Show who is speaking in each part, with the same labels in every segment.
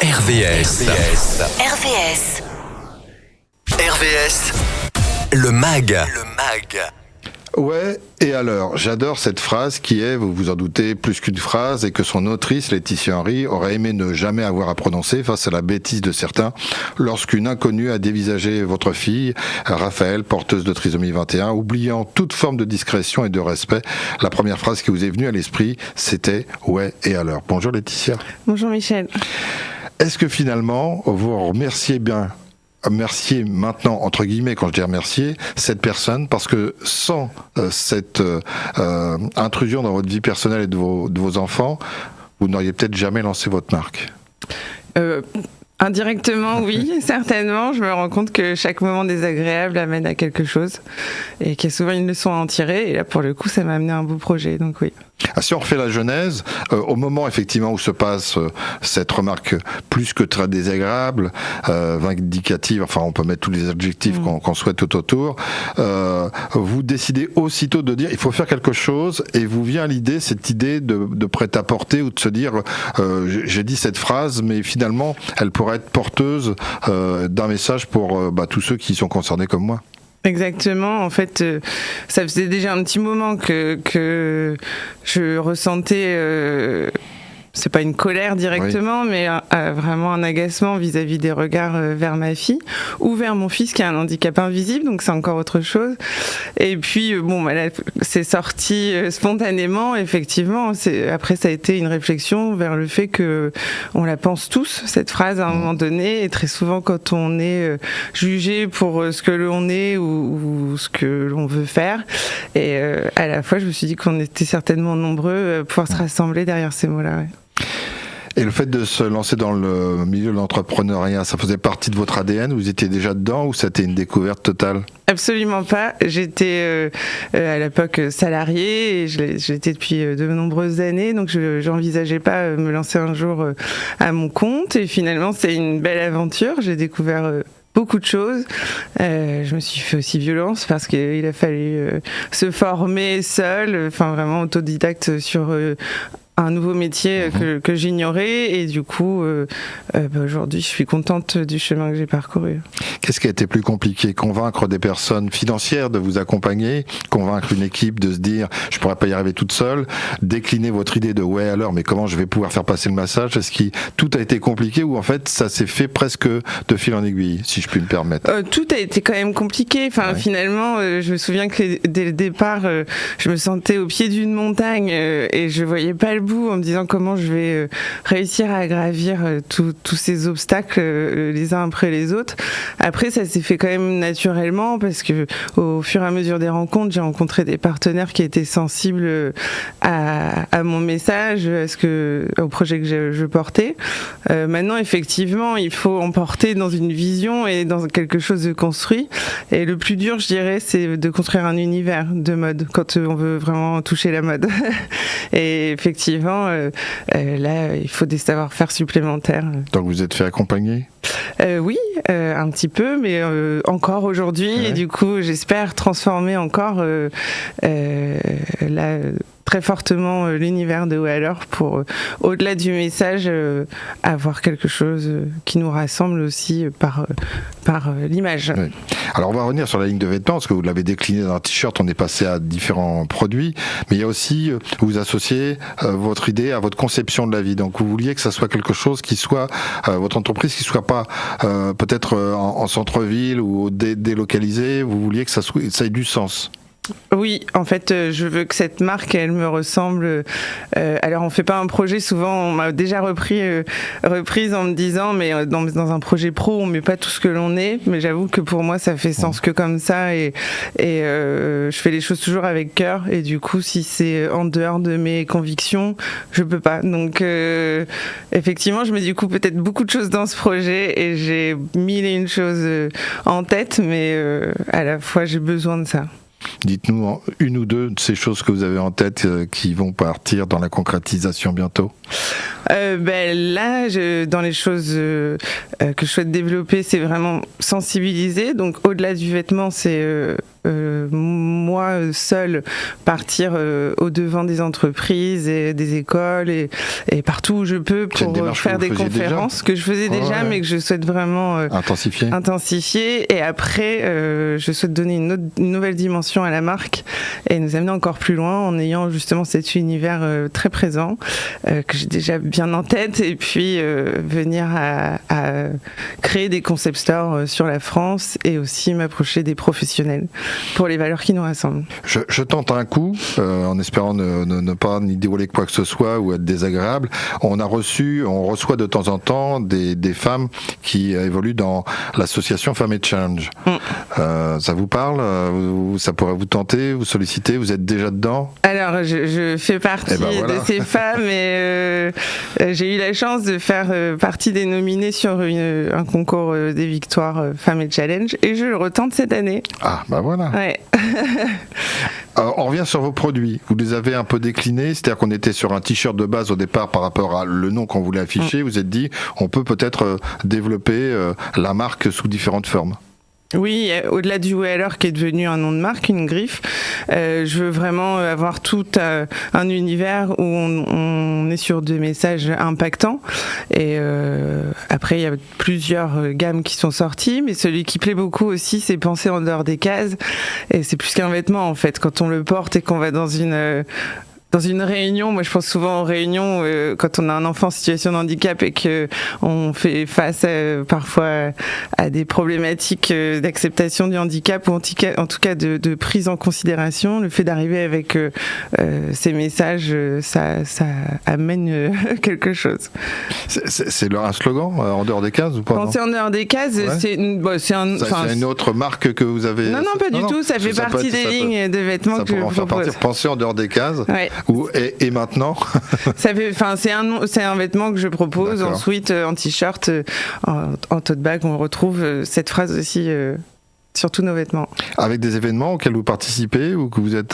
Speaker 1: RVS.
Speaker 2: RVS.
Speaker 1: RVS. Le MAG.
Speaker 3: Ouais, et alors, j'adore cette phrase qui est, vous vous en doutez, plus qu'une phrase, et que son autrice, Laetitia Henry, aurait aimé ne jamais avoir à prononcer face à la bêtise de certains, lorsqu'une inconnue a dévisagé votre fille, Raphaël, porteuse de trisomie 21, oubliant toute forme de discrétion et de respect. La première phrase qui vous est venue à l'esprit, c'était « Ouais, et alors ?» Bonjour Laetitia.
Speaker 4: Bonjour Michel.
Speaker 3: Est-ce que finalement, vous remerciez maintenant, entre guillemets, quand je dis remercier, cette personne, parce que sans cette intrusion dans votre vie personnelle et de vos enfants, vous n'auriez peut-être jamais lancé votre marque.
Speaker 4: Indirectement, oui, certainement. Je me rends compte que chaque moment désagréable amène à quelque chose et qu'il y a souvent une leçon à en tirer. Et là, pour le coup, ça m'a amené à un beau projet, donc oui.
Speaker 3: Si on refait la genèse, au moment effectivement où se passe cette remarque plus que très désagréable, vindicative, enfin on peut mettre tous les adjectifs qu'on souhaite tout autour, vous décidez aussitôt de dire il faut faire quelque chose, et vous vient l'idée, cette idée de prêt-à-porter, ou de se dire j'ai dit cette phrase mais finalement elle pourrait être porteuse d'un message pour tous ceux qui sont concernés comme moi.
Speaker 4: Exactement, en fait, ça faisait déjà un petit moment que je ressentais, c'est pas une colère directement, oui, mais vraiment un agacement vis-à-vis des regards vers ma fille, ou vers mon fils qui a un handicap invisible, donc c'est encore autre chose. Et puis, là, c'est sorti spontanément, effectivement. Après, ça a été une réflexion vers le fait que on la pense tous, cette phrase, à un moment donné, et très souvent, quand on est jugé pour ce que l'on est ou ce que l'on veut faire. Et à la fois, je me suis dit qu'on était certainement nombreux à pouvoir se rassembler derrière ces mots-là. Ouais.
Speaker 3: Et le fait de se lancer dans le milieu de l'entrepreneuriat, ça faisait partie de votre ADN? Vous étiez déjà dedans ou c'était une découverte totale?
Speaker 4: Absolument pas. J'étais à l'époque salariée et je l'étais depuis de nombreuses années, donc je n'envisageais pas me lancer un jour à mon compte. Et finalement, c'est une belle aventure. J'ai découvert beaucoup de choses. Je me suis fait aussi violence parce qu'il a fallu se former seul, enfin vraiment autodidacte sur un nouveau métier que j'ignorais, et du coup aujourd'hui je suis contente du chemin que j'ai parcouru.
Speaker 3: Qu'est-ce qui a été plus compliqué? Convaincre des personnes financières de vous accompagner, convaincre une équipe de se dire je pourrais pas y arriver toute seule, décliner votre idée de ouais alors mais comment je vais pouvoir faire passer le message? Est-ce que tout a été compliqué ou en fait ça s'est fait presque de fil en aiguille, si je puis me permettre?
Speaker 4: Tout a été quand même compliqué. Enfin, finalement, je me souviens que dès le départ, je me sentais au pied d'une montagne et je voyais pas le bout, en me disant comment je vais réussir à gravir tous ces obstacles les uns après les autres. Après, ça s'est fait quand même naturellement parce que au fur et à mesure des rencontres, j'ai rencontré des partenaires qui étaient sensibles à mon message, au projet que je portais. Maintenant, effectivement, il faut en porter dans une vision et dans quelque chose de construit. Et le plus dur, je dirais, c'est de construire un univers de mode quand on veut vraiment toucher la mode. Et effectivement, là, il faut des savoir-faire supplémentaires.
Speaker 3: Donc vous êtes fait accompagner?
Speaker 4: Oui, un petit peu, mais encore aujourd'hui. Ouais. Et du coup, j'espère transformer encore très fortement l'univers de Ouais alors pour, au-delà du message, avoir quelque chose qui nous rassemble aussi par l'image.
Speaker 3: Oui. Alors on va revenir sur la ligne de vêtements, parce que vous l'avez décliné dans un t-shirt, on est passé à différents produits, mais il y a aussi, vous associez votre idée à votre conception de la vie, donc vous vouliez que ça soit quelque chose qui soit, votre entreprise qui soit pas peut-être en centre-ville ou délocalisé, vous vouliez que ça ait du sens.
Speaker 4: Oui, en fait, je veux que cette marque, elle me ressemble. Alors, on fait pas un projet. Souvent, on m'a déjà reprise en me disant, mais dans un projet pro, on met pas tout ce que l'on est. Mais j'avoue que pour moi, ça fait sens que comme ça, et je fais les choses toujours avec cœur. Et du coup, si c'est en dehors de mes convictions, je peux pas. Donc, effectivement, je me dis du coup peut-être beaucoup de choses dans ce projet, et j'ai mille et une choses en tête, mais à la fois, j'ai besoin de ça.
Speaker 3: Dites-nous une ou deux de ces choses que vous avez en tête qui vont partir dans la concrétisation bientôt.
Speaker 4: Là, dans les choses que je souhaite développer, c'est vraiment sensibiliser. Donc, au-delà du vêtement, c'est moi seule partir au devant des entreprises et des écoles et partout où je peux pour faire des conférences que je faisais déjà, mais que je souhaite vraiment intensifier. Et après, je souhaite donner une nouvelle dimension à la marque et nous amener encore plus loin en ayant justement cet univers très présent que j'ai déjà bien en tête, et puis venir à créer des concept stores sur la France et aussi m'approcher des professionnels pour les valeurs qui nous rassemblent.
Speaker 3: Je tente un coup en espérant ne pas ni dévoiler quoi que ce soit ou être désagréable. On reçoit de temps en temps des femmes qui évoluent dans l'association Femmes et Change. Ça vous parle? Ça pourrait vous tenter, vous solliciter? Vous êtes déjà dedans?
Speaker 4: Alors, je fais partie de ces femmes et j'ai eu la chance de faire partie des nominés sur un concours des victoires Femmes et Challenge, et je le retente cette année.
Speaker 3: Ah, bah voilà.
Speaker 4: Ouais.
Speaker 3: On revient sur vos produits. Vous les avez un peu déclinés, c'est-à-dire qu'on était sur un t-shirt de base au départ par rapport à le nom qu'on voulait afficher. Vous êtes dit, on peut peut-être développer la marque sous différentes formes.
Speaker 4: Oui, au-delà du Weller qui est devenu un nom de marque, une griffe, je veux vraiment avoir tout un univers où on est sur des messages impactants. Et après, il y a plusieurs gammes qui sont sorties, mais celui qui plaît beaucoup aussi, c'est penser en dehors des cases. Et c'est plus qu'un vêtement, en fait. Quand on le porte et qu'on va dans une réunion, moi je pense souvent aux réunions quand on a un enfant en situation de handicap et qu'on fait face parfois à des problématiques d'acceptation du handicap ou en tout cas de prise en considération. Le fait d'arriver avec ces messages, ça amène quelque chose.
Speaker 3: C'est un slogan en dehors des cases ou pas?
Speaker 4: Penser en dehors des cases, c'est
Speaker 3: une autre marque que vous avez?
Speaker 4: Non, pas du tout, ça fait partie des lignes de vêtements que je propose.
Speaker 3: Penser en dehors des cases.
Speaker 4: Ouais.
Speaker 3: Et maintenant
Speaker 4: c'est un vêtement que je propose. D'accord. Ensuite, en t-shirt, en tote bag, on retrouve cette phrase aussi sur tous nos vêtements.
Speaker 3: Avec des événements auxquels vous participez ou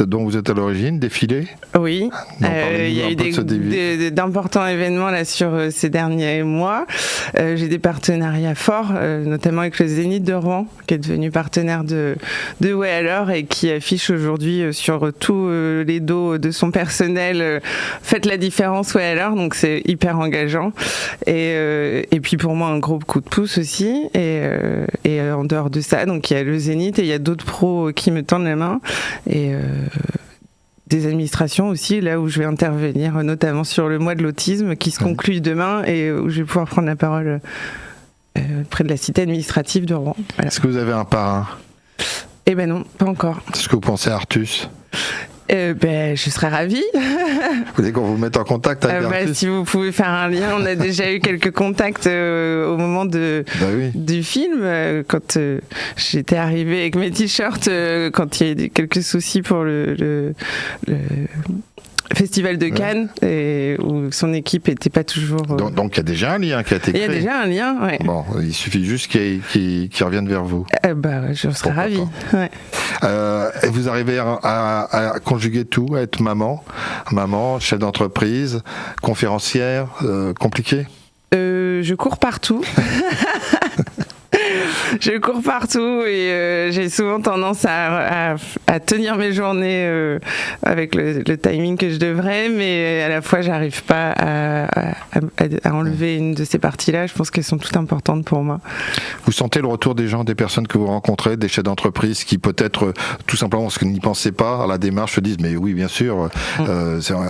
Speaker 3: dont vous êtes à l'origine, défilés?
Speaker 4: Oui, il y a eu d'importants événements là sur ces derniers mois. J'ai des partenariats forts, notamment avec le Zénith de Rouen, qui est devenu partenaire de Weller et qui affiche aujourd'hui sur tous les dos de son personnel faites la différence Weller, donc c'est hyper engageant. Et puis pour moi un gros coup de pouce aussi. Et en dehors de ça, donc il y a le Zénith et il y a d'autres pros qui me tendent la main et des administrations aussi, là où je vais intervenir notamment sur le mois de l'autisme qui se conclut demain et où je vais pouvoir prendre la parole près de la cité administrative de Rouen. Voilà.
Speaker 3: Est-ce que vous avez un parrain?
Speaker 4: Eh ben non, pas encore.
Speaker 3: Est-ce que vous pensez à Artus?
Speaker 4: Je serais ravie.
Speaker 3: Vous voulez qu'on vous mette en contact avec Artus?
Speaker 4: Si vous pouvez faire un lien, on a déjà eu quelques contacts au moment du film, quand j'étais arrivée avec mes t-shirts, quand il y a eu quelques soucis pour le Festival de Cannes, et où son équipe n'était pas toujours...
Speaker 3: Donc il y a déjà un lien qui a été créé.
Speaker 4: Il y a déjà un lien, oui.
Speaker 3: Bon, il suffit juste qu'il revienne vers vous.
Speaker 4: Je serais ravie. Ouais.
Speaker 3: Vous arrivez à conjuguer tout, à être maman, chef d'entreprise, conférencière, compliqué?
Speaker 4: Je cours partout. Je cours partout et j'ai souvent tendance à tenir mes journées avec le timing que je devrais, mais à la fois j'arrive pas à enlever une de ces parties-là. Je pense qu'elles sont toutes importantes pour moi.
Speaker 3: Vous sentez le retour des gens, des personnes que vous rencontrez, des chefs d'entreprise qui peut-être tout simplement parce qu'ils n'y pensaient pas à la démarche se disent mais oui bien sûr,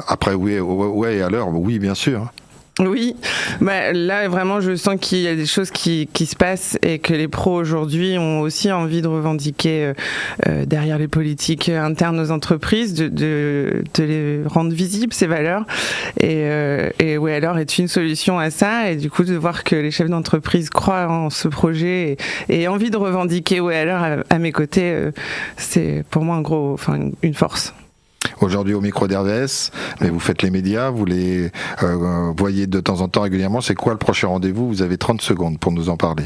Speaker 3: après oui et à l'heure oui bien sûr.
Speaker 4: Oui, là vraiment je sens qu'il y a des choses qui se passent et que les pros aujourd'hui ont aussi envie de revendiquer derrière les politiques internes aux entreprises, de les rendre visibles ces valeurs et Weller est une solution à ça, et du coup de voir que les chefs d'entreprise croient en ce projet et envie de revendiquer Weller à mes côtés, c'est pour moi une force.
Speaker 3: Aujourd'hui au micro d'RVS, mais vous faites les médias, vous les voyez de temps en temps régulièrement. C'est quoi le prochain rendez-vous? Vous avez 30 secondes pour nous en parler.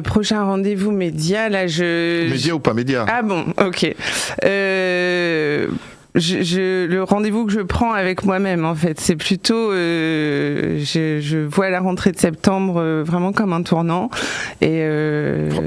Speaker 4: Prochain rendez-vous média, là
Speaker 3: Média ou pas média?
Speaker 4: Ah bon, ok. le rendez-vous que je prends avec moi-même, en fait, c'est plutôt, je vois la rentrée de septembre vraiment comme un tournant. Et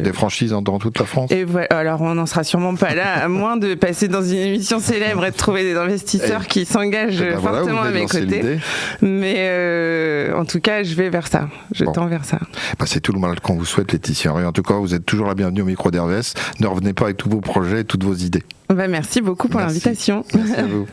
Speaker 3: des franchises dans toute la France.
Speaker 4: Et voilà, alors on n'en sera sûrement pas là, à moins de passer dans une émission célèbre et de trouver des investisseurs qui s'engagent fortement à mes côtés. Mais en tout cas, je vais vers ça. Je tends vers ça.
Speaker 3: C'est tout le mal qu'on vous souhaite, Laetitia. Et en tout cas, vous êtes toujours la bienvenue au micro d'RVS. Ne revenez pas avec tous vos projets et toutes vos idées.
Speaker 4: Merci beaucoup pour l'invitation.
Speaker 3: Merci à vous.